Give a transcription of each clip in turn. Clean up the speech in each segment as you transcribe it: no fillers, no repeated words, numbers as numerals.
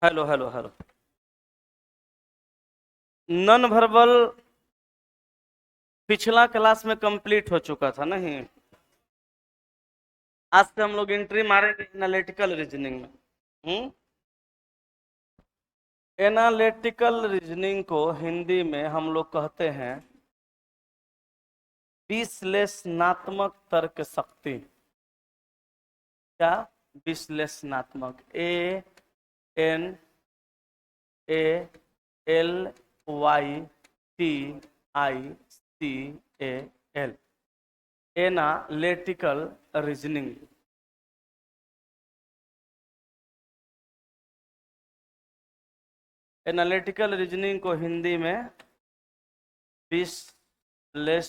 Hello hello hello. Non verbal पिछला class में complete हो चुका था नहीं। आज से हम लोग एंट्री मारेंगे एनालिटिकल रीजनिंग में। एनालिटिकल रीजनिंग को हिंदी में हम लोग कहते हैं विश्लेषणात्मक तर्क शक्ति। क्या? विश्लेषणात्मक। ANALYTICAL analytical reasoning. Analytical reasoning को हिंदी में विश्लेषणात्मक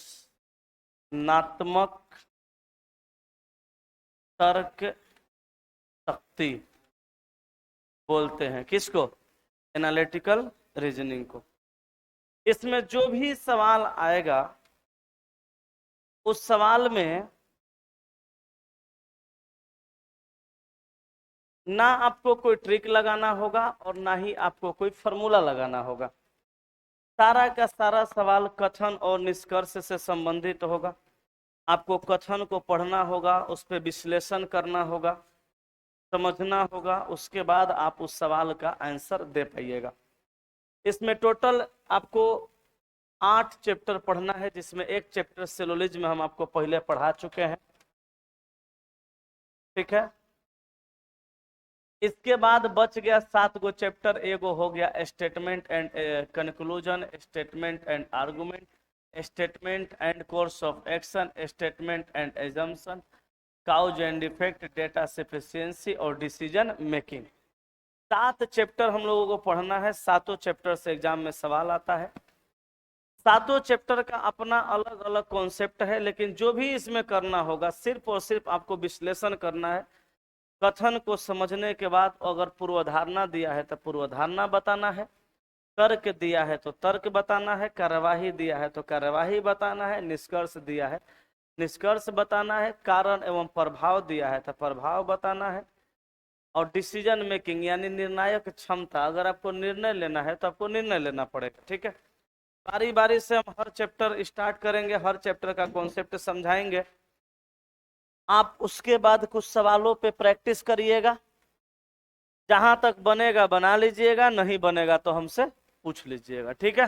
तर्क शक्ति बोलते हैं। किसको? एनालिटिकल रीजनिंग को। इसमें जो भी सवाल आएगा उस सवाल में ना आपको कोई ट्रिक लगाना होगा और ना ही आपको कोई फॉर्मूला लगाना होगा। सारा का सारा सवाल कथन और निष्कर्ष से संबंधित होगा। आपको कथन को पढ़ना होगा, उस पर विश्लेषण करना होगा, समझना होगा, उसके बाद आप उस सवाल का आंसर दे पाइएगा। इसमें टोटल आपको 8 चैप्टर पढ़ना है, जिसमें एक चैप्टर सिलोजिज्म हम आपको पहले पढ़ा चुके हैं। ठीक है। इसके बाद बच गया 7 गो चैप्टर। एगो हो गया statement and conclusion, statement and argument, statement and course of action, statement and assumption, cause and effect, data sufficiency और डिसीजन मेकिंग। 7 चैप्टर हम लोगों को पढ़ना है। 7 चैप्टर से एग्जाम में सवाल आता है। 7 चैप्टर का अपना अलग अलग कॉन्सेप्ट है, लेकिन जो भी इसमें करना होगा सिर्फ और सिर्फ आपको विश्लेषण करना है। कथन को समझने के बाद अगर पूर्वधारणा दिया है तो पूर्वधारणा बताना है, तर्क दिया है तो तर्क बताना है, कार्यवाही दिया है तो कार्यवाही बताना है, निष्कर्ष दिया है निष्कर्ष बताना है, कारण एवं प्रभाव दिया है तो प्रभाव बताना है, और डिसीजन मेकिंग यानी निर्णायक क्षमता। अगर आपको निर्णय लेना है तो आपको निर्णय लेना पड़ेगा। ठीक है। बारी बारी से हम हर चैप्टर स्टार्ट करेंगे, हर चैप्टर का कॉन्सेप्ट समझाएंगे। आप उसके बाद कुछ सवालों पे प्रैक्टिस करिएगा। जहां तक बनेगा बना लीजिएगा, नहीं बनेगा तो हमसे पूछ लीजिएगा। ठीक है।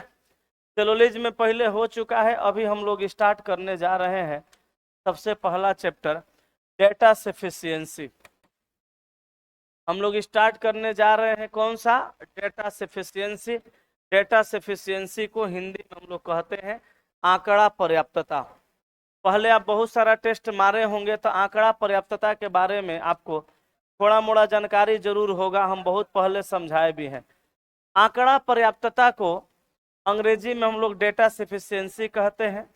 सिलोजिज्म में पहले हो चुका है, अभी हम लोग स्टार्ट करने जा रहे हैं सबसे पहला चैप्टर डेटा सफिशिएंसी। हम लोग स्टार्ट करने जा रहे हैं कौन सा? Data sufficiency. डेटा सफिशिएंसी को हिंदी में हम लोग कहते हैं आंकड़ा पर्याप्तता। पहले आप बहुत सारा टेस्ट मारे होंगे तो आंकड़ा पर्याप्तता के बारे में आपको थोड़ा मोड़ा जानकारी जरूर होगा, हम बहुत पहले समझाए भी हैं। आंकड़ा पर्याप्तता को अंग्रेजी में हम लोग डेटा सफिशिएंसी कहते हैं,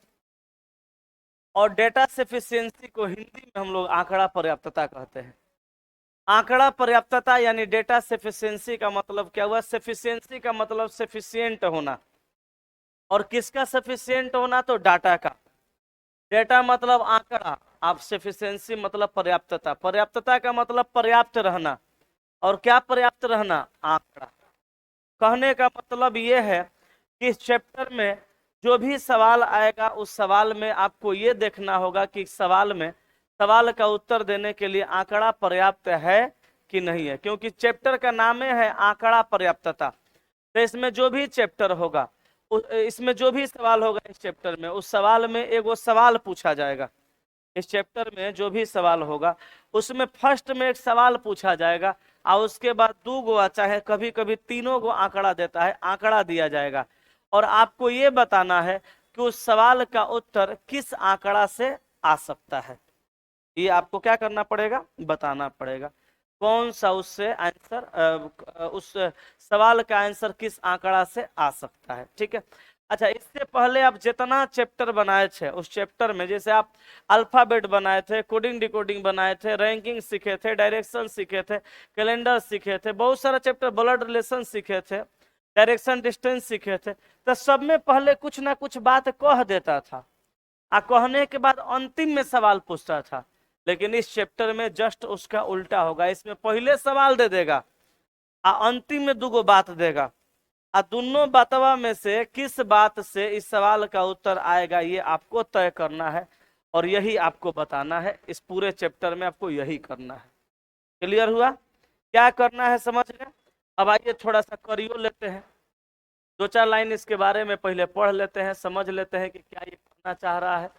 और डेटा सफिशिएंसी को हिंदी में हम लोग आंकड़ा पर्याप्तता कहते हैं। आंकड़ा पर्याप्तता यानी डेटा सफिशिएंसी का मतलब क्या हुआ? सफिशिएंसी का मतलब सफिशिएंट होना, और किसका सफिशिएंट होना? तो डाटा का। डेटा मतलब आंकड़ा, आप सफिशिएंसी मतलब पर्याप्तता। पर्याप्तता का मतलब पर्याप्त रहना, और क्या पर्याप्त रहना? आंकड़ा। कहने का मतलब ये है कि इस चैप्टर में जो भी सवाल आएगा उस सवाल में आपको ये देखना होगा कि सवाल का उत्तर देने के लिए आंकड़ा पर्याप्त है कि नहीं है, क्योंकि चैप्टर का नाम है आंकड़ा पर्याप्तता। तो इसमें जो भी चैप्टर होगा, इसमें जो भी सवाल होगा इस चैप्टर में, उस सवाल में एगो सवाल पूछा जाएगा। इस चैप्टर में जो भी सवाल होगा उसमें फर्स्ट में एक सवाल पूछा जाएगा, और उसके बाद 2 गो चाहे कभी कभी 3 गो आंकड़ा देता है, आंकड़ा दिया जाएगा, और आपको ये बताना है कि उस सवाल का उत्तर किस आंकड़ा से आ सकता है। ये आपको क्या करना पड़ेगा? बताना पड़ेगा कौन सा उससे आंसर, उस सवाल का आंसर किस आंकड़ा से आ सकता है। ठीक है। अच्छा, इससे पहले आप जितना चैप्टर बनाए थे उस चैप्टर में, जैसे आप अल्फाबेट बनाए थे, कोडिंग डिकोडिंग बनाए थे, रैंकिंग सीखे थे, डायरेक्शन सीखे थे, कैलेंडर सीखे थे, बहुत सारा चैप्टर, ब्लड रिलेशन सीखे थे, डायरेक्शन डिस्टेंस सीखे थे, तो सब में पहले कुछ ना कुछ बात कह देता था, आ कहने के बाद अंतिम में सवाल पूछता था। लेकिन इस चैप्टर में जस्ट उसका उल्टा होगा। इसमें पहले सवाल दे देगा, अंतिम में दूगो बात देगा। दोनों बातवा में से किस बात से इस सवाल का उत्तर आएगा ये आपको तय करना है, और यही आपको बताना है। इस पूरे चैप्टर में आपको यही करना है। क्लियर हुआ? क्या करना है समझ गए? अब आइए थोड़ा सा करियो लेते हैं, 2-4 लाइन इसके बारे में पहले पढ़ लेते हैं, समझ लेते हैं कि क्या ये करना चाह रहा है।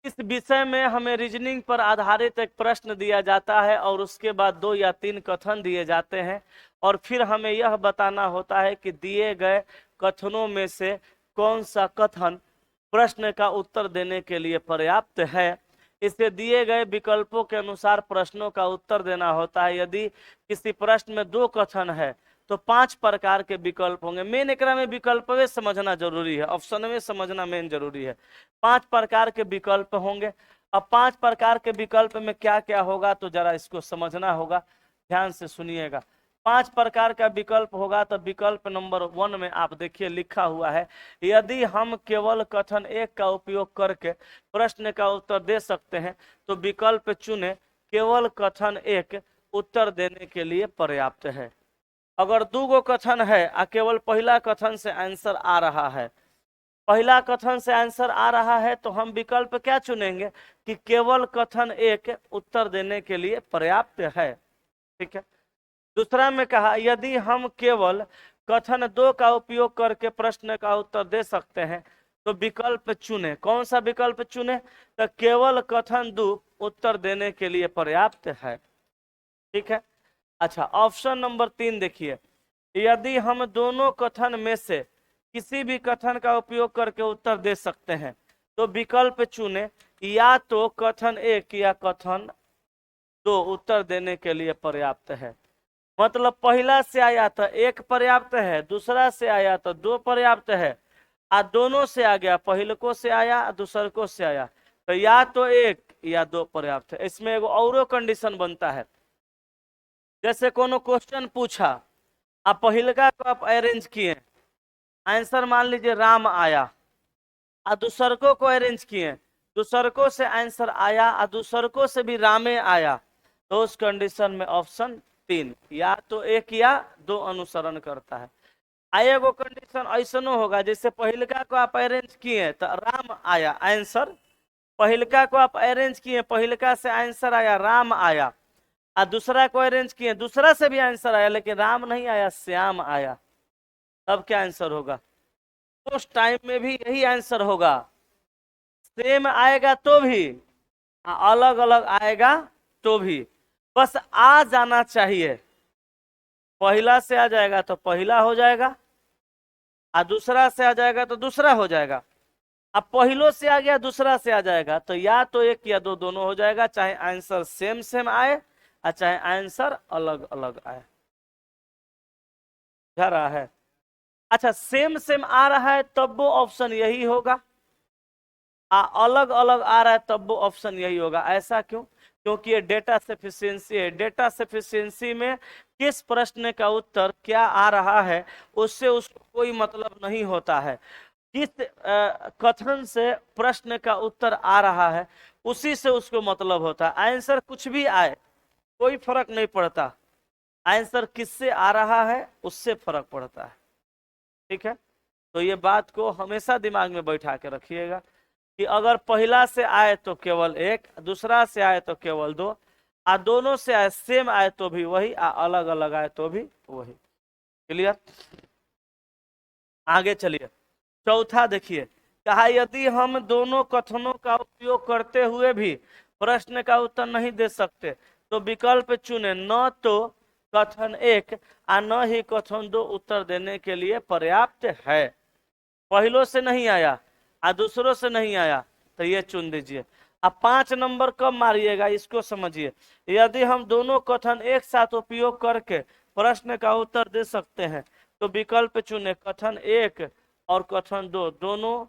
इस विषय में हमें रीजनिंग पर आधारित एक प्रश्न दिया जाता है और उसके बाद 2 या 3 कथन दिए जाते हैं, और फिर हमें यह बताना होता है कि दिए गए कथनों में से कौन सा कथन प्रश्न का उत्तर देने के लिए पर्याप्त है। इसे दिए गए विकल्पों के अनुसार प्रश्नों का उत्तर देना होता है। यदि किसी प्रश्न में 2 कथन है तो 5 प्रकार के विकल्प होंगे। मेन एकरा में विकल्प समझना जरूरी है, ऑप्शन में समझना मेन जरूरी है। 5 प्रकार के विकल्प होंगे। अब 5 प्रकार के विकल्प में क्या क्या होगा तो जरा इसको समझना होगा, ध्यान से सुनिएगा। 5 प्रकार का विकल्प होगा तो विकल्प नंबर 1 में आप देखिए लिखा हुआ है, यदि हम केवल कथन 1 का उपयोग करके प्रश्न का उत्तर दे सकते हैं तो विकल्प चुने केवल कथन 1 उत्तर देने के लिए पर्याप्त है। अगर 2 गो कथन है और केवल पहला कथन से आंसर आ रहा है, पहला कथन से आंसर आ रहा है तो हम विकल्प क्या चुनेंगे कि केवल कथन 1 उत्तर देने के लिए पर्याप्त है। ठीक है। दूसरा में कहा यदि हम केवल कथन 2 का उपयोग करके प्रश्न का उत्तर दे सकते हैं तो विकल्प चुने। कौन सा विकल्प चुने? तो केवल कथन 2 उत्तर देने के लिए पर्याप्त है। ठीक है। अच्छा, ऑप्शन नंबर 3 देखिए, यदि हम दोनों कथन में से किसी भी कथन का उपयोग करके उत्तर दे सकते हैं तो विकल्प चुने या तो कथन 1 या कथन 2 उत्तर देने के लिए पर्याप्त है। मतलब पहला से आया तो 1 पर्याप्त है, दूसरा से आया तो 2 पर्याप्त है, दोनों से आ गया, पहलको से आया दूसरको से आया तो या तो 1 या 2 पर्याप्त है। इसमें एगो औरो कंडीशन बनता है, जैसे कोनो क्वेश्चन पूछा, आप पहिलका को आप अरेंज किए, आंसर मान लीजिए राम आया, और दूसरको को अरेंज किए, दूसरको से आंसर आया और दूसरको से भी रामे आया, तो उस कंडीशन में ऑप्शन 3 या तो 1 या 2 अनुसरण करता है। एगो कंडीशन ऐसा होगा जैसे पहिलका को आप अरेंज किए तो राम आया आंसर, पहिलका को आप अरेंज किए, पहिलका से आंसर आया राम आया, और दूसरा को अरेंज किए, दूसरा से भी आंसर आया लेकिन राम नहीं आया श्याम आया, तब क्या आंसर होगा? उस टाइम में भी यही आंसर होगा, सेम आएगा तो भी, अलग अलग आएगा तो भी, बस आ जाना चाहिए। पहला से आ जाएगा तो पहला हो जाएगा, और दूसरा से आ जाएगा तो दूसरा हो जाएगा। अब पहलो से आ गया दूसरा से आ जाएगा तो या तो 1 या 2 दोनों हो जाएगा, चाहे आंसर सेम सेम आए और चाहे आंसर अलग अलग आए। क्या रहा है? अच्छा, सेम सेम आ रहा है तब वो ऑप्शन यही होगा, अलग अलग आ रहा है तब वो ऑप्शन यही होगा। ऐसा क्यों? क्योंकि ये डेटा सफिशिएंसी है। डेटा सफिशिएंसी में किस प्रश्न का उत्तर क्या आ रहा है उससे उसको कोई मतलब नहीं होता है। किस कथन से प्रश्न का उत्तर आ रहा है उसी से उसको मतलब होता है। आंसर कुछ भी आए कोई फर्क नहीं पड़ता, आंसर किससे आ रहा है उससे फर्क पड़ता है। ठीक है, तो ये बात को हमेशा दिमाग में बैठा के रखिएगा कि अगर पहला से आए तो केवल 1, दूसरा से आए तो केवल 2, दोनों से आए सेम आए तो भी वही, अलग अलग आए तो भी वही। क्लियर? आगे चलिए, चौथा देखिए, कहा यदि हम दोनों कथनों का उपयोग करते हुए भी प्रश्न का उत्तर नहीं दे सकते तो विकल्प चुने न तो कथन 1 और न ही कथन 2 उत्तर देने के लिए पर्याप्त है। पहलों से नहीं आया और दूसरों से नहीं आया तो ये चुन दीजिए। अब 5 नंबर कब मारिएगा इसको समझिए, यदि हम दोनों कथन एक साथ उपयोग करके प्रश्न का उत्तर दे सकते हैं तो विकल्प चुने कथन 1 और कथन 2 दोनों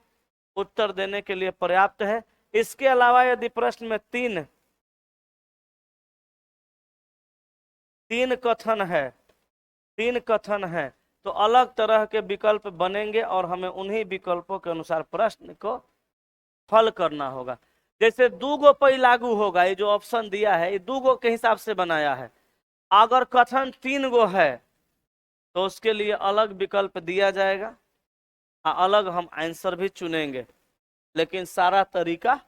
उत्तर देने के लिए पर्याप्त है। इसके अलावा यदि प्रश्न में तीन कथन है तो अलग तरह के विकल्प बनेंगे और हमें उन्हीं विकल्पों के अनुसार प्रश्न को हल करना होगा। जैसे 2 गो पे लागू होगा, ये जो ऑप्शन दिया है ये 2 गो के हिसाब से बनाया है। अगर कथन 3 गो है तो उसके लिए अलग विकल्प दिया जाएगा, अलग हम आंसर भी चुनेंगे, लेकिन सारा तरीका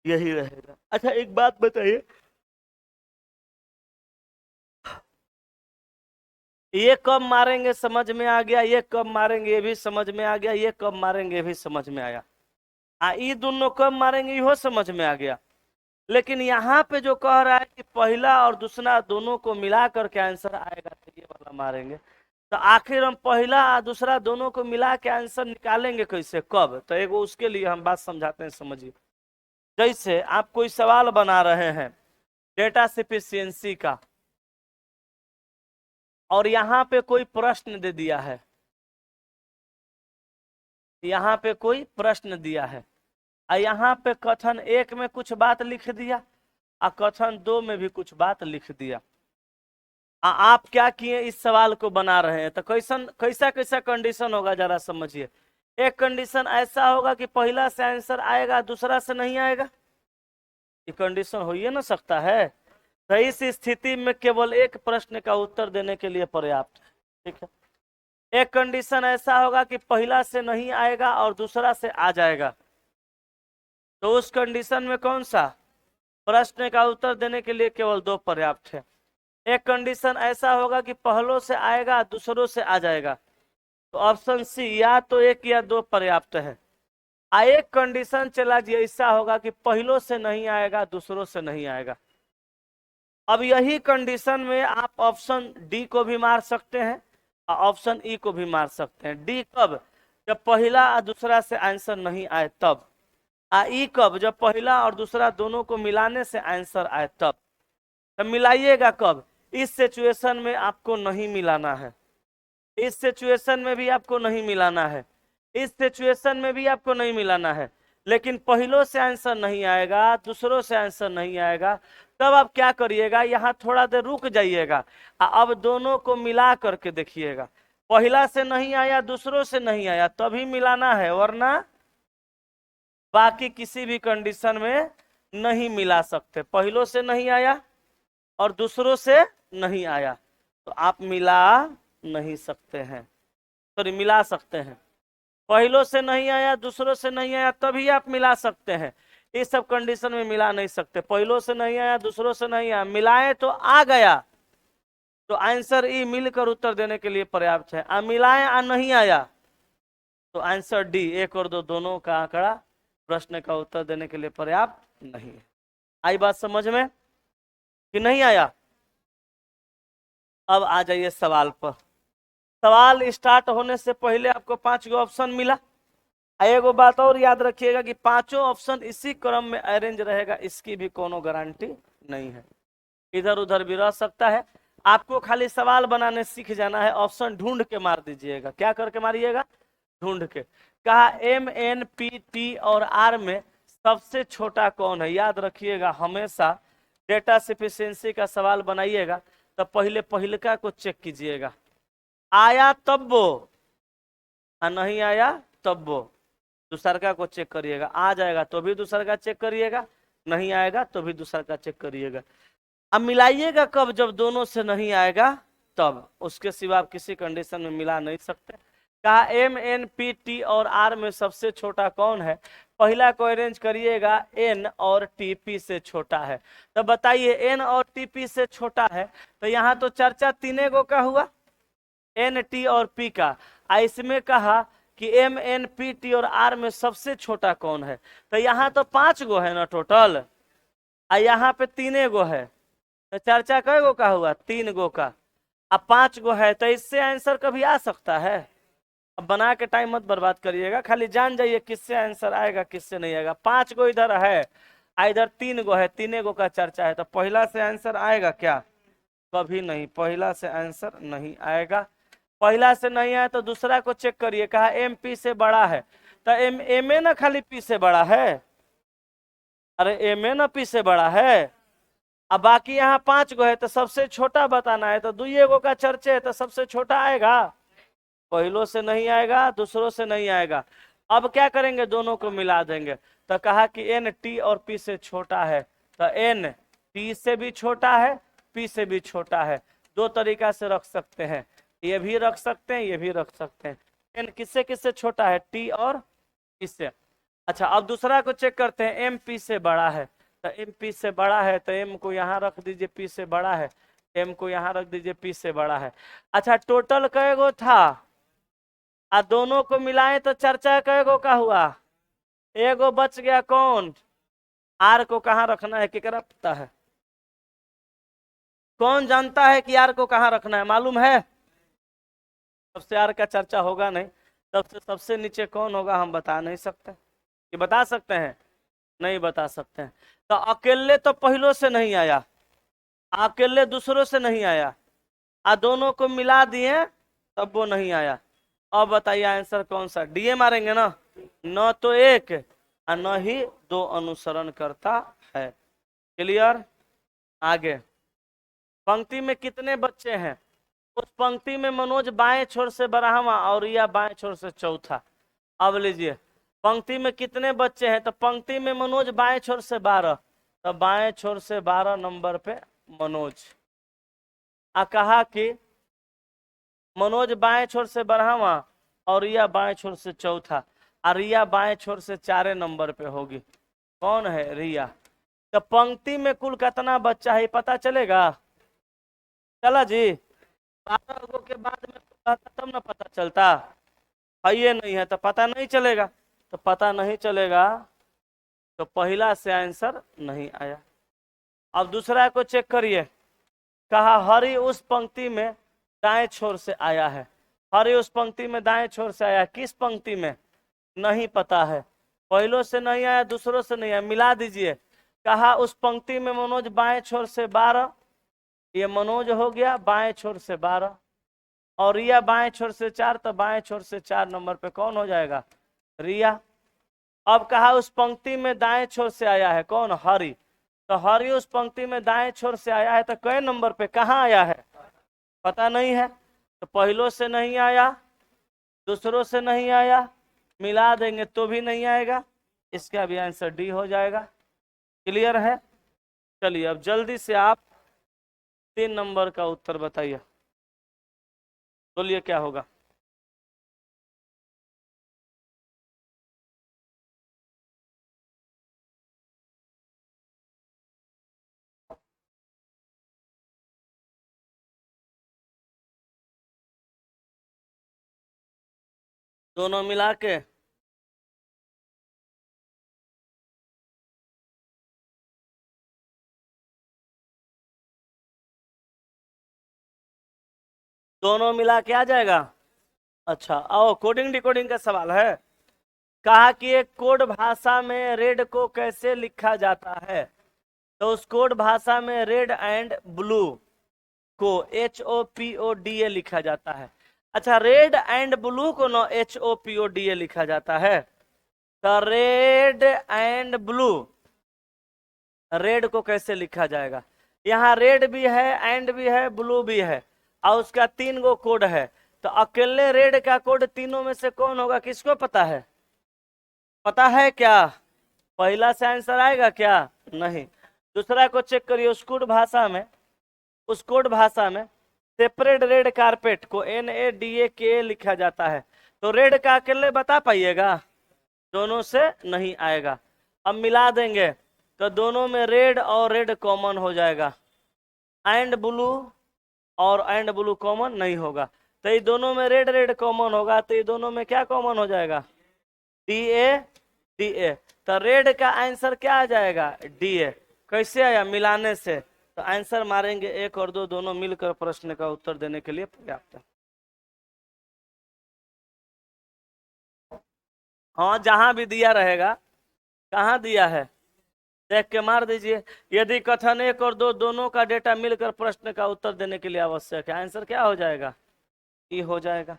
यही रहेगा। अच्छा एक बात बताइए, ये कब मारेंगे समझ में आ गया, ये कब मारेंगे ये भी समझ में आ गया, ये कब मारेंगे ये भी समझ में आया, ये दोनों कब मारेंगे यो समझ में आ गया। लेकिन यहाँ पे जो कह रहा है कि पहला और दूसरा दोनों को मिला करके आंसर आएगा तो ये वाला मारेंगे, तो आखिर हम पहला और दूसरा दोनों को मिला के आंसर निकालेंगे कैसे, कब? तो एगो उसके लिए हम बात समझाते हैं, समझिए। जैसे आप कोई सवाल बना रहे हैं डेटा सफिशिएंसी का, और यहाँ पे कोई प्रश्न दे दिया है, यहाँ पे कोई प्रश्न दिया है, यहाँ पे कथन 1 में कुछ बात लिख दिया और कथन 2 में भी कुछ बात लिख दिया। आप क्या किए, इस सवाल को बना रहे हैं, तो कैसा कैसा कंडीशन होगा जरा समझिए। एक कंडीशन ऐसा होगा कि पहला से आंसर आएगा दूसरा से नहीं आएगा, ये कंडीशन हो ही ना सकता है। तो इस स्थिति में केवल एक प्रश्न का उत्तर देने के लिए पर्याप्त है, ठीक है। एक कंडीशन ऐसा होगा कि पहला से नहीं आएगा और दूसरा से आ जाएगा, तो उस कंडीशन में कौन सा, प्रश्न का उत्तर देने के लिए केवल 2 पर्याप्त है। एक कंडीशन ऐसा होगा कि पहलों से आएगा दूसरों से आ जाएगा, तो ऑप्शन सी या तो 1 या 2 पर्याप्त है। एक कंडीशन चला जी ऐसा होगा कि पहलों से नहीं आएगा दूसरों से नहीं आएगा। अब यही कंडीशन में आप ऑप्शन डी को भी मार सकते हैं और ऑप्शन ई को भी मार सकते हैं। डी कब, जब पहला और दूसरा से आंसर नहीं आए तब, ई कब, जब पहला और दूसरा दोनों को मिलाने से आंसर आए तब। तो मिलाइएगा कब, इस सिचुएशन में आपको नहीं मिलाना है, इस सिचुएशन में भी आपको नहीं मिलाना है, इस सिचुएशन में भी आपको नहीं मिलाना है। लेकिन पहलों से आंसर नहीं आएगा दूसरों से आंसर नहीं आएगा, तब आप क्या करिएगा, यहाँ थोड़ा देर रुक जाइएगा, अब दोनों को मिला करके देखिएगा। पहला से नहीं आया दूसरों से नहीं आया तभी मिलाना है, वरना बाकी किसी भी कंडीशन में नहीं मिला सकते। पहलों से नहीं आया और दूसरों से नहीं आया तो आप मिला नहीं सकते हैं, सॉरी मिला सकते हैं। पहलों से नहीं आया दूसरों से नहीं आया तभी आप मिला सकते हैं, इस सब कंडीशन में मिला नहीं सकते। पहलों से नहीं आया दूसरों से नहीं आया, मिलाए तो आ गया, तो आंसर ई मिलकर उत्तर देने के लिए पर्याप्त है। मिलाए आ नहीं आया तो आंसर डी 1 और 2 दोनों का आंकड़ा प्रश्न का उत्तर देने के लिए पर्याप्त नहीं है। आई बात समझ में कि नहीं आया? अब आ जाइए सवाल पर। सवाल स्टार्ट होने से पहले आपको 5 ऑप्शन मिला। एगो बात और याद रखिएगा कि 5 ऑप्शन इसी क्रम में अरेंज रहेगा, इसकी भी कोनो गारंटी नहीं है, इधर उधर भी रह सकता है। आपको खाली सवाल बनाने सीख जाना है, ऑप्शन ढूंढ के मार दीजिएगा। क्या करके मारिएगा? ढूंढ के। कहा एम एन पी टी और आर में सबसे छोटा कौन है। याद रखिएगा हमेशा डेटा सफिशिएंसी का सवाल बनाइएगा तो पहले पहिलका को चेक कीजिएगा, आया तब वो, नहीं आया तब वो। दूसरका को चेक करिएगा, आ जाएगा तो भी दूसरका चेक करिएगा, नहीं आएगा तो भी दूसरका चेक करिएगा। अब मिलाइएगा कब, जब दोनों से नहीं आएगा तब, उसके सिवा आप किसी कंडीशन में मिला नहीं सकते। कहा एम एन पी टी और आर में सबसे छोटा कौन है। पहला को अरेंज करिएगा, एन और टी पी से छोटा है। तो बताइए एन और टी पी से छोटा है, तो यहाँ तो चर्चा 3 गो का हुआ, एन टी और पी का। इसमें कहा कि एम एन पी टी और आर में सबसे छोटा कौन है, तो यहाँ तो 5 गो है ना टोटल, यहाँ पे 3 गो है, तो चर्चा कै गो का हुआ, 3 गो का। अब 5 गो है तो इससे आंसर कभी आ सकता है। अब बना के टाइम मत बर्बाद करिएगा, खाली जान जाइए किससे आंसर आएगा किससे नहीं आएगा। 5 गो इधर है, इधर 3 गो है, 3 गो का चर्चा है, तो पहला से आंसर आएगा क्या? कभी नहीं, पहला से आंसर नहीं आएगा। पहला से नहीं आया तो दूसरा को चेक करिए, कहा एम पी से बड़ा है, तो एम ए ना खाली पी से बड़ा है, अरे एम ए ना पी से बड़ा है। अब बाकी यहाँ 5 गो है तो सबसे छोटा बताना है, तो 2 गो का चर्चे है तो सबसे छोटा आएगा, पहलों से नहीं आएगा दूसरों से नहीं आएगा। अब क्या करेंगे, दोनों को मिला देंगे, तो कहा कि एन टी और पी से छोटा है, तो एन टी से भी छोटा है पी से भी छोटा है। दो तरीका से रख सकते हैं, ये भी रख सकते हैं, ये भी रख सकते हैं। एन किससे किससे छोटा है, टी और इससे। अच्छा अब दूसरा को चेक करते हैं, एम पी से बड़ा है, तो एम पी से बड़ा है तो एम को यहाँ रख दीजिए, पी से बड़ा है, एम को यहाँ रख दीजिए, पी से बड़ा है। अच्छा टोटल कई गो था, आ दोनों को मिलाएं तो चर्चा कई गो का हुआ, एगो बच गया, कौन, आर को कहाँ रखना है, केकरा पता है, कौन जानता है कि आर को कहाँ रखना है, मालूम है? सबसे आर का चर्चा होगा नहीं, सबसे सबसे नीचे कौन होगा हम बता नहीं सकते, कि बता सकते हैं, नहीं बता सकते हैं। तो अकेले तो पहलों से नहीं आया, अकेले दूसरों से नहीं आया, आ दोनों को मिला दिए तब वो नहीं आया। अब बताइए आंसर कौन सा, डीए मारेंगे ना, न तो एक और न ही दो अनुसरण करता है। क्लियर? आगे पंक्ति में कितने बच्चे हैं, उस पंक्ति में मनोज बाएं छोर से बारहवां और रिया बाएं छोर से चौथा। अब लीजिए पंक्ति में कितने बच्चे हैं, तो पंक्ति में मनोज बाएं छोर से 12, तो बाएं छोर से 12 नंबर पे मनोज। कहा कि मनोज बाएं छोर से 12वां और रिया बाएं छोर से चौथा, और रिया बाएं छोर से 4 नंबर पे होगी। कौन है, रिया। तो पंक्ति में कुल कितना बच्चा है पता चलेगा, चला जी, 12 गो के बाद में तब ना पता चलता है, ये नहीं है तो पता नहीं चलेगा, तो पता नहीं चलेगा तो पहला से आंसर नहीं आया। अब दूसरा को चेक करिए, कहा हरि उस पंक्ति में दाएं छोर से आया है, हरि उस पंक्ति में दाएं छोर से आया, किस पंक्ति में नहीं पता है, पहलों से नहीं आया, दूसरों से नहीं आया, मिला दीजिए। कहा उस पंक्ति में मनोज बाएं छोर से 12, ये मनोज हो गया बाएं छोर से 12, और रिया बाएं छोर से 4, तो बाएं छोर से 4 नंबर पे कौन हो जाएगा, रिया। अब कहा उस पंक्ति में दाएं छोर से आया है कौन, हरि, तो हरि उस पंक्ति में दाएं छोर से आया है, तो कई नंबर पे कहाँ आया है पता नहीं है, तो पहलों से नहीं आया, दूसरों से नहीं आया, मिला देंगे तो भी नहीं आएगा, इसका भी आंसर डी हो जाएगा। क्लियर है? चलिए अब जल्दी से आप 3 नंबर का उत्तर बताइए, बोलिए क्या होगा। दोनों मिला के दोनों मिला के आ जाएगा। अच्छा आओ कोडिंग डिकोडिंग का सवाल है। कहा कि एक कोड भाषा में रेड को कैसे लिखा जाता है, तो उस कोड भाषा में रेड एंड ब्लू को HOPODA लिखा जाता है। अच्छा रेड एंड ब्लू को ना HOPODA लिखा जाता है, तो रेड एंड ब्लू, रेड को कैसे लिखा जाएगा, यहाँ रेड भी है, एंड भी है, ब्लू भी है, और उसका 3 गो कोड है, तो अकेले रेड का कोड तीनों में से कौन होगा, किसको पता है, पता है क्या, पहला से आंसर आएगा क्या, नहीं। दूसरा को चेक करिए, उस कोड भाषा में, उस कोड भाषा में सेपरेट रेड कारपेट को NADAKA लिखा जाता है, तो रेड का अकेले बता पाइएगा, दोनों से नहीं आएगा। अब मिला देंगे तो दोनों में रेड और रेड कॉमन हो जाएगा, एंड ब्लू और एंड ब्लू कॉमन नहीं होगा, तो ये दोनों में रेड रेड कॉमन होगा, तो ये दोनों में क्या कॉमन हो जाएगा, DA। तो रेड का आंसर क्या आ जाएगा, DA। कैसे आया, मिलाने से, तो आंसर मारेंगे 1 और 2 दोनों मिलकर प्रश्न का उत्तर देने के लिए पर्याप्त है। हाँ जहां भी दिया रहेगा, कहाँ दिया है देख के मार दीजिए। यदि कथन 1 और 2 दोनों का डेटा मिलकर प्रश्न का उत्तर देने के लिए आवश्यक है, आंसर क्या हो जाएगा, ई हो जाएगा।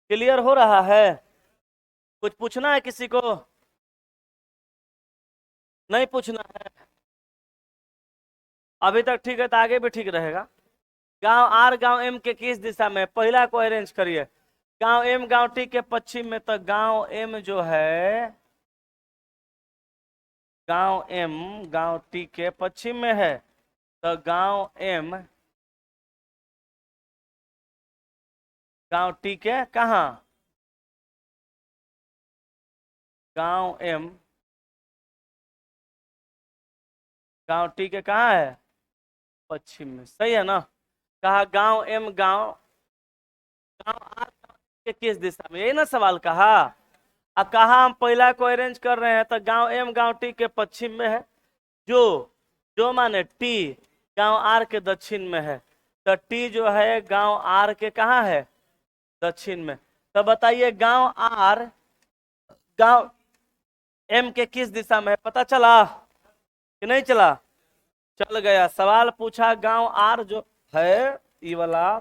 क्लियर हो रहा है? कुछ पूछना है किसी को, नहीं पूछना है, अभी तक ठीक है तो आगे भी ठीक रहेगा। गांव आर गांव एम के किस दिशा में, पहला को अरेंज करिए, गांव एम गांव टी के पश्चिम में, तो गांव एम जो है, गांव एम गांव टी के पश्चिम में है, तो गांव एम गांव टी के कहाँ, गांव एम गांव टी के कहाँ है, पश्चिम में, सही है ना। कहा गांव एम गांव गांव आर के किस दिशा में, यही ना सवाल कहा। अब कहा हम पहला को अरेंज कर रहे हैं तो गांव एम गांव टी के पश्चिम में है, जो जो माने टी गांव आर के दक्षिण में है, तो टी जो है गांव आर के कहाँ है, दक्षिण में। तो बताइए गांव आर गांव एम के किस दिशा में है, पता चला कि नहीं चला, चल गया। सवाल पूछा गांव आर जो है ये वाला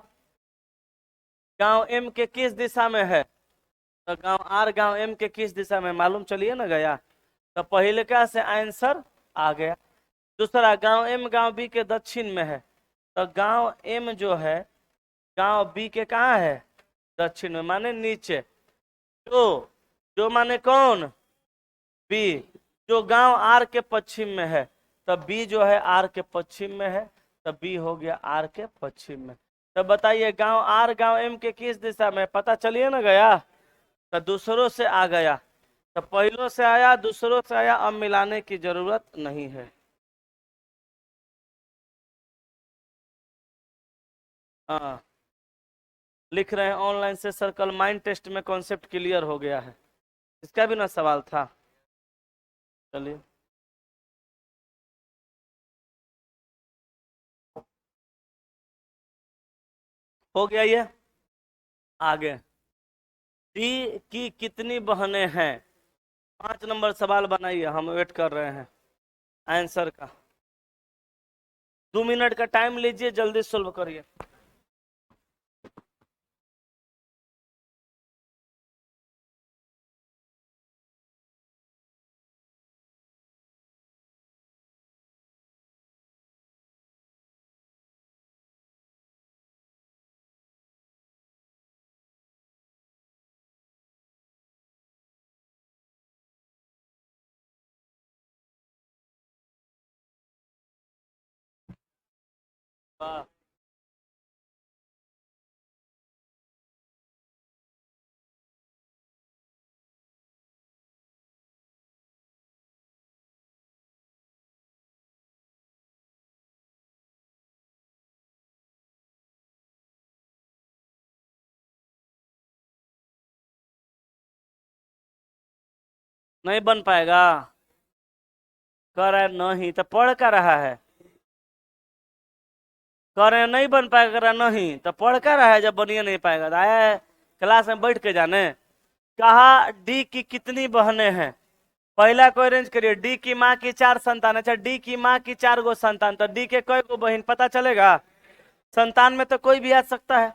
गांव एम के किस दिशा में है, तो गांव आर गांव एम के किस दिशा में मालूम चलिए ना गया, तो पहले का से आंसर आ गया। दूसरा गांव एम गांव बी के दक्षिण में है, तो गांव एम जो है गांव बी के कहाँ है, दक्षिण में, माने नीचे। जो जो माने कौन, बी, जो गांव आर के पश्चिम में है, तो बी जो है आर के पश्चिम में है, तो बी हो गया आर के पश्चिम में। तो बताइए गांव आर गांव एम के किस दिशा में, पता चलिए ना गया। तो दूसरों से आ गया, तो पहलों से आया दूसरों से आया, अब मिलाने की जरूरत नहीं है। हाँ लिख रहे हैं ऑनलाइन से सर्कल, माइंड टेस्ट में कॉन्सेप्ट क्लियर हो गया है, इसका भी ना सवाल था। चलिए हो गया ये। आगे डी की कितनी बहनें हैं, 5 नंबर सवाल बनाइए, हम वेट कर रहे हैं आंसर का। 2 मिनट का टाइम लीजिए, जल्दी सोल्व करिए। वाह, नहीं बन पाएगा, कह रहा है नहीं, तो पढ़ क्या रहा है, कह रहे हैं नहीं बन पाएगा, कह रहा है नहीं, तो पढ़ क्या रहा है जब बनिए नहीं पाएगा, तो आया है क्लास में बैठ के जाने। कहा डी की कितनी बहनें हैं, पहला को अरेंज करिए, डी की माँ की 4 संतान, अच्छा डी की माँ की 4 गो संतान, तो डी के कई गो बहन पता चलेगा, संतान में तो कोई भी आ सकता है।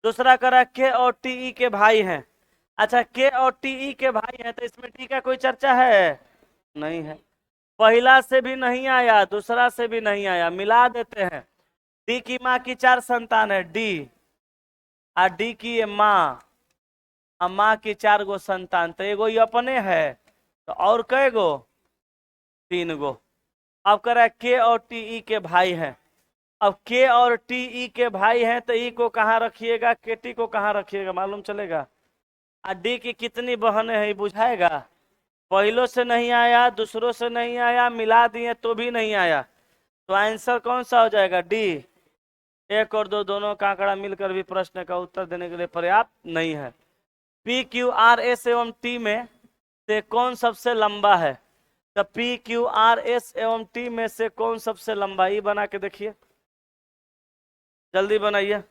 दूसरा करा के और टी के भाई हैं, अच्छा के और टी के भाई हैं, तो इसमें टी का कोई चर्चा है, नहीं है। पहला से भी नहीं आया दूसरा से भी नहीं आया, मिला देते हैं। डी की माँ की 4 संतान है डी, और डी की ये माँ, और माँ की 4 गो संतान, तो एगो ये अपने है, तो और कई गो, 3 गो। अब कह रहा है के और टी के भाई हैं, अब के और टी के भाई हैं, तो ई को कहाँ रखिएगा, के टी को कहाँ रखिएगा मालूम चलेगा। और डी की कितनी बहनें हैं ये बुझाएगा, पहलों से नहीं आया दूसरों से नहीं आया, मिला दिए तो भी नहीं आया, तो आंसर कौन सा हो जाएगा, डी। 1 और 2 दोनों का आंकड़ा मिलकर भी प्रश्न का उत्तर देने के लिए पर्याप्त नहीं है। पी क्यू आर एस एवं टी में से कौन सबसे लंबा है, तो पी क्यू आर एस एवं टी में से कौन सबसे लंबा, ये बना के देखिए, जल्दी बनाइए।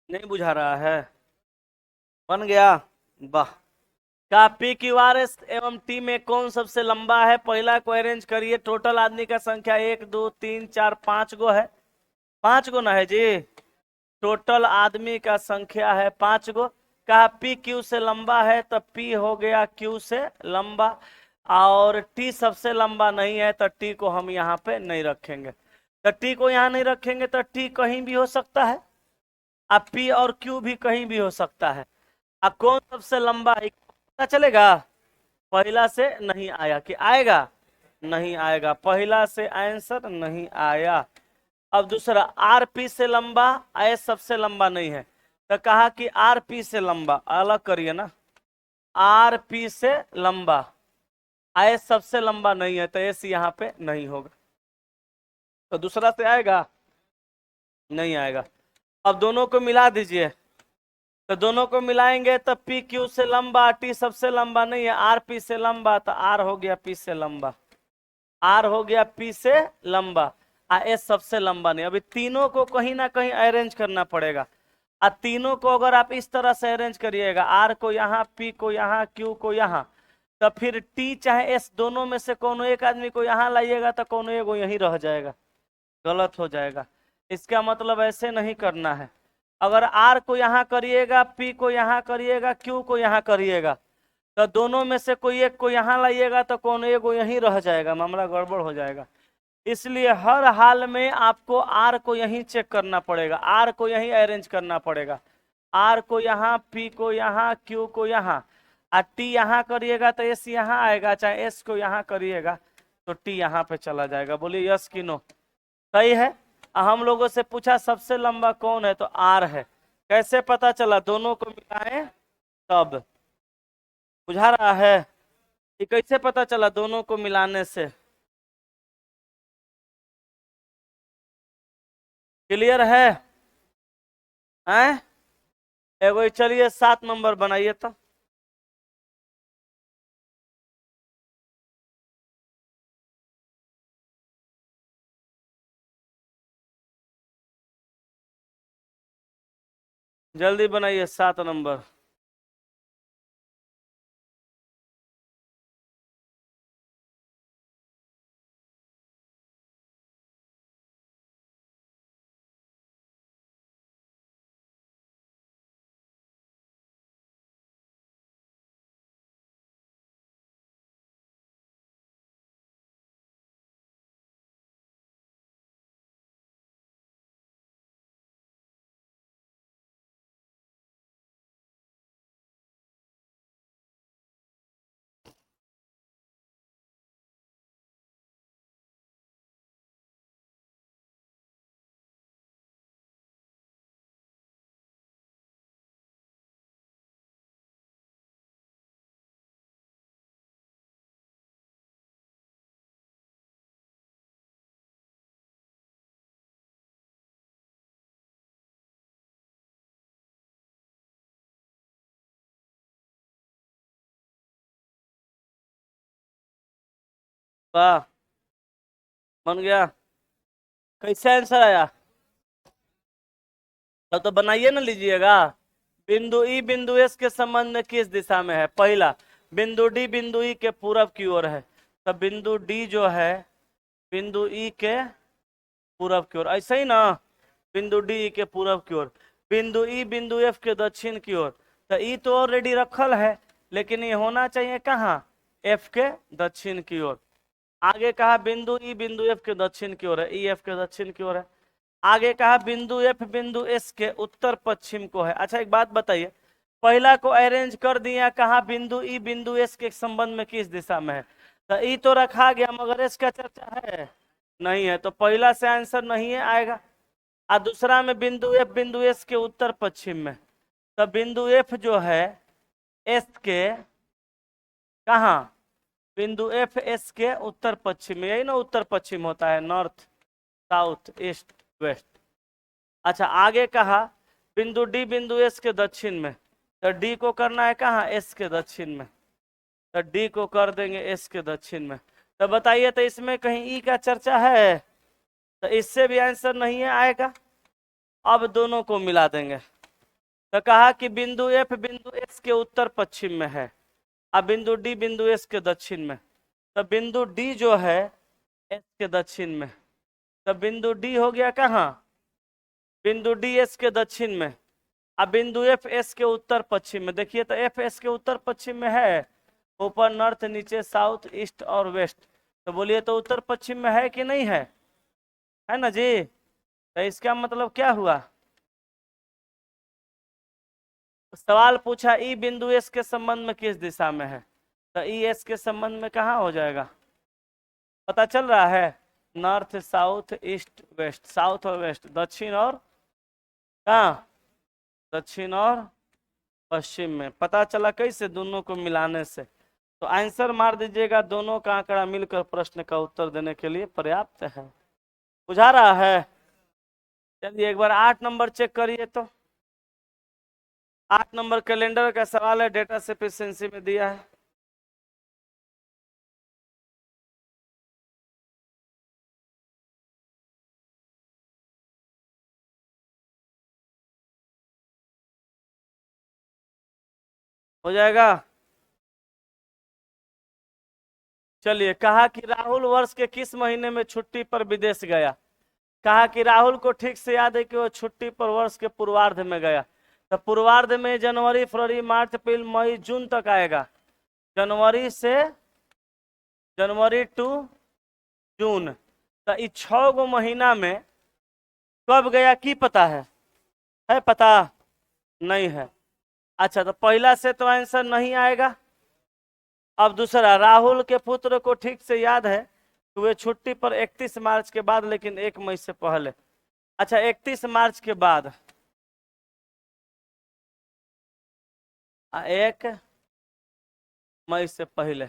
नहीं बुझा रहा है, बन गया, वाह। का पी क्यू आर एस एवं टी में कौन सबसे लंबा है, पहला को अरेंज करिए, टोटल आदमी का संख्या 1 2 3 4 5 गो है, 5 गो ना है जी, टोटल आदमी का संख्या है 5 गो, कहा P Q से लंबा है तो P हो गया Q से लंबा, और T सबसे लंबा नहीं है तो T को हम यहाँ पे नहीं रखेंगे। तो T को यहाँ नहीं रखेंगे तो T कहीं भी हो सकता है, अब P और Q भी कहीं भी हो सकता है। अब कौन सबसे लंबा है पता चलेगा? पहला से नहीं आया कि आएगा? नहीं आएगा, पहला से आंसर नहीं आया। अब दूसरा, आर पी से लंबा, एस सबसे लंबा नहीं है, तो कहा कि आर पी से लंबा, अलग करिए ना, आर पी से लंबा, एस सबसे लंबा नहीं है तो एस यहाँ पे नहीं होगा, तो दूसरा से आएगा? नहीं आएगा। अब दोनों को मिला दीजिए, तो दोनों को मिलाएंगे तो पी क्यू से लंबा, टी सबसे लंबा नहीं है, आर पी से लंबा, तो आर हो गया पी से लंबा, आर हो गया पी से लंबा, एस सबसे लंबा नहीं। अभी तीनों को कहीं ना कहीं अरेंज करना पड़ेगा, और तीनों को अगर आप इस तरह से अरेंज करिएगा, आर को यहाँ, पी को यहाँ, क्यू को यहाँ, तो फिर टी चाहे एस दोनों में से कोनो एक आदमी को यहाँ लाइएगा तो कोनो एक यहीं रह जाएगा, गलत हो जाएगा। इसका मतलब ऐसे नहीं करना है। अगर आर को यहाँ करिएगा, पी को यहाँ करिएगा, क्यू को यहाँ करिएगा, तो दोनों में से कोई एक को यहाँ लाइएगा तो कौन एक यहीं रह जाएगा, मामला गड़बड़ हो जाएगा। इसलिए हर हाल में आपको आर को यहीं चेक करना पड़ेगा, आर को यहीं अरेंज करना पड़ेगा, आर को यहाँ, पी को यहाँ, क्यू को यहाँ, और टी यहाँ करिएगा तो एस यहाँ आएगा, चाहे एस को यहाँ करिएगा तो टी यहाँ पे चला जाएगा। बोलिए यस कि नो? सही है। हम लोगों से पूछा सबसे लंबा कौन है, तो आर है। कैसे पता चला? दोनों को मिलाएं तब। बुझा रहा है? ये कैसे पता चला दोनों को मिलाने से? क्लियर है? हैं? एगो चलिए 7 नंबर बनाइए तो। जल्दी बनाइए 7 नंबर। वाह, बन गया। कैसे आंसर आया? तो बनाइए ना, लीजिएगा। बिंदु ई बिंदु एस के संबंध में किस दिशा में है? पहला, बिंदु डी बिंदु ई के पूरब की ओर है, तो बिंदु डी जो है बिंदु ई के पूरब की ओर, ऐसे ही ना, बिंदु डी के पूरब की ओर। बिंदु ई बिंदु एफ के दक्षिण की ओर, तो ई तो ऑलरेडी रखल है, लेकिन ये होना चाहिए कहाँ? एफ के दक्षिण की ओर। आगे कहा बिंदु ई बिंदु एफ के दक्षिण की ओर है, ई एफ के दक्षिण की ओर है। आगे कहा बिंदु एफ बिंदु एस के उत्तर पश्चिम को है। अच्छा एक बात बताइए, पहला को अरेंज कर दिया, कहा बिंदु ई बिंदु एस के संबंध में किस दिशा में है, तो ई तो रखा गया, मगर एस का चर्चा है नहीं है, तो पहला से आंसर नहीं है आएगा। और दूसरा में बिंदु एफ बिंदु एस के उत्तर पश्चिम में, तो बिंदु एफ जो है एस के कहा? बिंदु एफ एस के उत्तर पश्चिम में, यही ना उत्तर पश्चिम होता है, नॉर्थ साउथ ईस्ट वेस्ट। अच्छा आगे कहा बिंदु डी बिंदु एस के दक्षिण में, तो डी को करना है कहाँ? एस के दक्षिण में, तो डी को कर देंगे एस के दक्षिण में। तो बताइए, तो इसमें कहीं ई का चर्चा है? तो इससे भी आंसर नहीं है आएगा। अब दोनों को मिला देंगे, तो कहा कि बिंदु एफ बिंदु एस के उत्तर पश्चिम में है, अब बिंदु डी बिंदु एस के दक्षिण में, तो बिंदु डी जो है एस के दक्षिण में, तो बिंदु डी हो गया कहाँ? बिंदु डी एस के दक्षिण में, अब बिंदु एफ एस के उत्तर पश्चिम में देखिए, तो एफ एस के उत्तर पश्चिम में है, ऊपर नॉर्थ, नीचे साउथ, ईस्ट और वेस्ट। तो बोलिए तो उत्तर पश्चिम में है कि नहीं है ना जी? तो इसका मतलब क्या हुआ? सवाल पूछा ई बिंदु एस के संबंध में किस दिशा में है, तो ई एस के संबंध में कहाँ हो जाएगा? पता चल रहा है? North, south, east, west, south और वेस्ट, दक्षिण और कहाँ? दक्षिण और पश्चिम में। पता चला कैसे? दोनों को मिलाने से। तो आंसर मार दीजिएगा, दोनों का आंकड़ा मिलकर प्रश्न का उत्तर देने के लिए पर्याप्त है। बुझा रहा है? चलिए एक बार 8 नंबर चेक करिए। तो 8 नंबर कैलेंडर का सवाल है, डेटा सफिशिएंसी में दिया है। हो जाएगा? चलिए, कहा कि राहुल वर्ष के किस महीने में छुट्टी पर विदेश गया? कहा कि राहुल को ठीक से याद है कि वो छुट्टी पर वर्ष के पूर्वार्ध में गया। तो पूर्वार्ध में जनवरी, फरवरी, मार्च, अप्रैल, मई, जून तक आएगा। जनवरी से जनवरी टू जून। तो इस 6 गो महीना में कब गया की पता है पता? नहीं है। अच्छा, तो पहला से तो आंसर नहीं आएगा। अब दूसरा, राहुल के पुत्र को ठीक से याद है कि वे छुट्टी पर 31 मार्च के बाद, लेकिन 1 मई से पहले। अच्छा, 31 मार्च के बाद, 1 मई से पहले।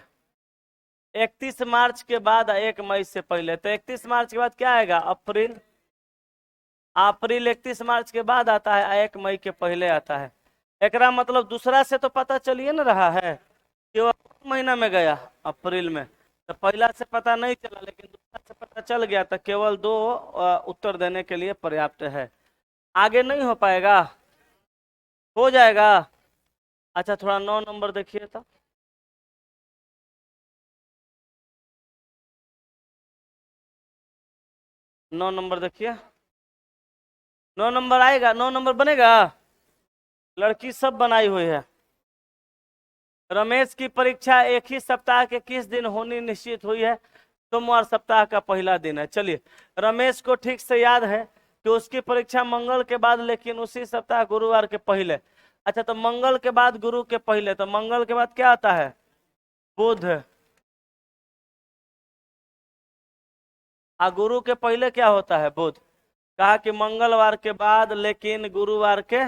31 मार्च के बाद 1 मई से पहले, तो 31 मार्च के बाद क्या आएगा? अप्रैल। अप्रैल 31 मार्च के बाद आता है, 1 मई के पहले आता है। एकरा मतलब दूसरा से तो पता चलिए न रहा है कि वो महीना में गया, अप्रैल में। तो पहला से पता नहीं चला, लेकिन दूसरा से पता चल गया, तो केवल 2 उत्तर देने के लिए पर्याप्त है। आगे नहीं हो पाएगा? हो जाएगा? अच्छा, थोड़ा 9 नंबर देखिए तो। 9 नंबर देखिए। 9 नंबर आएगा? 9 नंबर बनेगा? लड़की सब बनाई हुई है। रमेश की परीक्षा एक ही सप्ताह के किस दिन होनी निश्चित हुई है? सोमवार सप्ताह का पहला दिन है। चलिए, रमेश को ठीक से याद है कि उसकी परीक्षा मंगल के बाद, लेकिन उसी सप्ताह गुरुवार के पहले। अच्छा, तो मंगल के बाद गुरु के पहले, तो मंगल के बाद क्या आता है? बुध। गुरु के पहले क्या होता है? बुध। कहा कि मंगलवार के बाद, लेकिन गुरुवार के,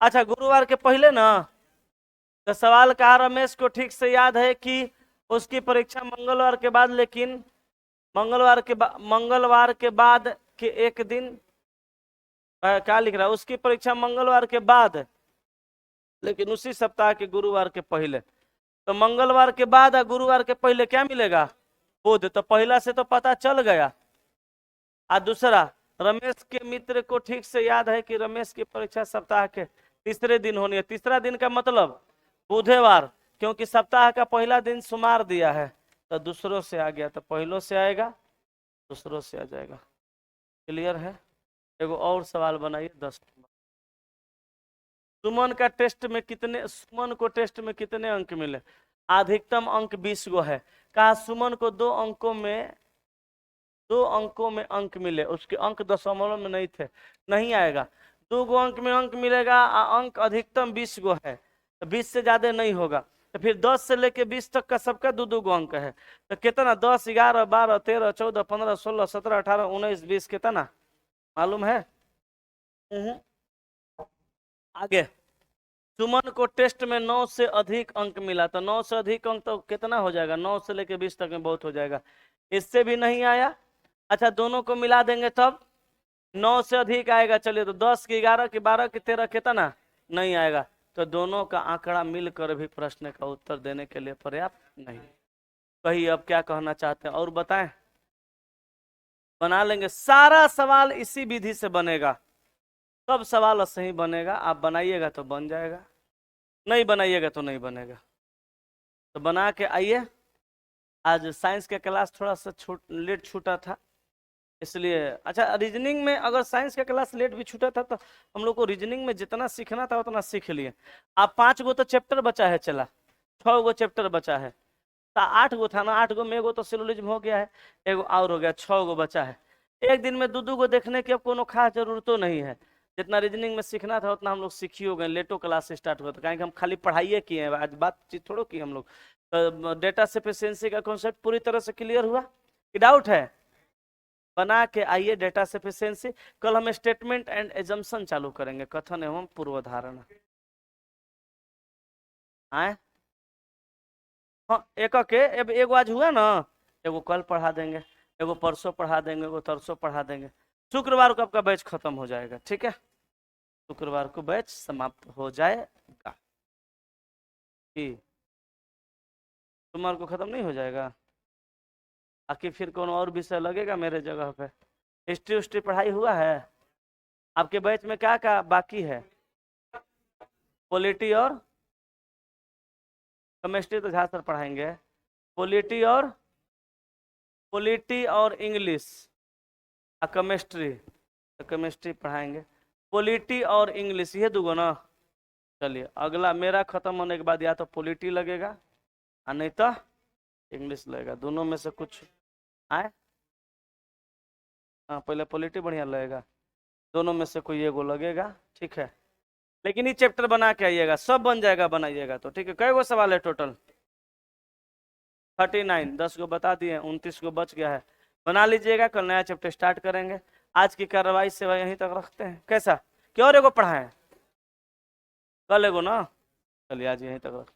अच्छा गुरुवार के पहले ना। तो सवाल कहा रमेश को ठीक से याद है कि उसकी परीक्षा मंगलवार के बाद, लेकिन मंगलवार के बाद के एक दिन, क्या लिख रहा है? उसकी परीक्षा मंगलवार के बाद, लेकिन उसी सप्ताह के गुरुवार के पहले। तो मंगलवार के बाद और गुरुवार के पहले क्या मिलेगा? बुध। तो पहला से तो पता चल गया। दूसरा, रमेश के मित्र को ठीक से याद है कि रमेश की परीक्षा सप्ताह के तीसरे दिन होनी है। तीसरा दिन का मतलब बुधवार, क्योंकि सप्ताह का पहला दिन सुमार दिया है। तो दूसरों से आ गया, तो पहलों से आएगा, दूसरों से आ जाएगा। क्लियर है? एगो और सवाल बनाइए 10 नंबर। सुमन को टेस्ट में कितने अंक मिले? अधिकतम अंक 20 गो है। कहा सुमन को 2 अंकों में अंक मिले, उसके अंक दशमलव में नहीं थे, नहीं आएगा। 2 गो अंक में अंक मिलेगा, अंक अधिकतम 20 गो है, तो 20 से ज्यादा नहीं होगा। तो फिर 10 से लेके 20 तक का सबका 2 गो अंक है। तो कितना? 10, 11, 12, 13, 14, 15, 16, 17, 18, 19, 20, कितना मालूम है? आगे, सुमन को टेस्ट में 9 से अधिक अंक मिला, तो 9 से अधिक अंक तो कितना हो जाएगा? 9 से लेके 20 तक में बहुत हो जाएगा। इससे भी नहीं आया। अच्छा, दोनों को मिला देंगे तब 9 से अधिक आएगा। चलिए, तो 10 की, 11 की, 12 की, 13 कितना? नहीं आएगा। तो दोनों का आंकड़ा मिलकर भी प्रश्न का उत्तर देने के लिए पर्याप्त नहीं। कहिए अब क्या कहना चाहते हैं और बताएं। बना लेंगे, सारा सवाल इसी विधि से बनेगा। सब सवाल सही बनेगा। आप बनाइएगा तो बन जाएगा, नहीं बनाइएगा तो नहीं बनेगा। तो बना के आइए। आज साइंस का क्लास थोड़ा सा लेट छूटा था, इसलिए अच्छा, रीजनिंग में अगर साइंस का क्लास लेट भी छूटा था तो हम लोग को रीजनिंग में जितना सीखना था उतना सीख लिए। अब 5 गो तो चैप्टर बचा है, चला 6 गो चैप्टर बचा है। 8 गो था ना, 8 गो में एगो तो सिलोजिज्म हो गया है, एगो और हो गया, 6 गो बचा है। एक दिन में दो दो गो देखने की अब कोनो खास जरूरत तो नहीं है। जितना रीजनिंग में सीखना था उतना हम लोग सीखी हो गए, लेटो क्लास स्टार्ट हुआ था, कहें कि हम खाली पढ़ाइए किए हैं, आज बातचीत थोड़ो की हम लोग। तो डेटा सफिशिएंसी का कॉन्सेप्ट पूरी तरह से क्लियर हुआ कि डाउट है? बना के आइए डेटा सफिशिएंसी। कल हम स्टेटमेंट एंड एजम्पशन चालू करेंगे, कथन एवं पूर्वधारणा। आए हाँ, एक के अब एगो आज हुआ ना, एगो कल पढ़ा देंगे, एगो परसों पढ़ा देंगे, एगो तरसों पढ़ा देंगे। शुक्रवार को आपका बैच खत्म हो जाएगा, ठीक है? शुक्रवार को बैच समाप्त हो जाएगा। कि सोमवार को खत्म नहीं हो जाएगा? आखिर फिर कौन और विषय लगेगा मेरे जगह पे? हिस्ट्री उस्ट्री पढ़ाई हुआ है? आपके बैच में क्या क्या बाकी है? पॉलिटी और केमिस्ट्री तो झा सर पढ़ाएंगे। पॉलिटी और इंग्लिश और केमिस्ट्री, तो केमिस्ट्री पढ़ाएंगे। पॉलिटी और इंग्लिश, ये दूगो ना। चलिए, अगला मेरा खत्म होने के बाद या तो पॉलिटी लगेगा और नहीं तो इंग्लिश लगेगा, दोनों में से कुछ आए। हाँ, पहले पॉलिटी बढ़िया लगेगा, दोनों में से कोई एगो लगेगा, ठीक है? लेकिन ये चैप्टर बना के आइएगा, सब बन जाएगा, बनाइएगा तो ठीक है। कई गो सवाल है टोटल? 39, 10 गो बता दिए, 29 गो बच गया है। बना लीजिएगा, कल नया चैप्टर स्टार्ट करेंगे। आज की कार्रवाई सेवा यहीं तक रखते हैं, कैसा? क्यों एगो पढ़ाएं? कल एगो ना, चलिए आज यहीं तक रखते हैं।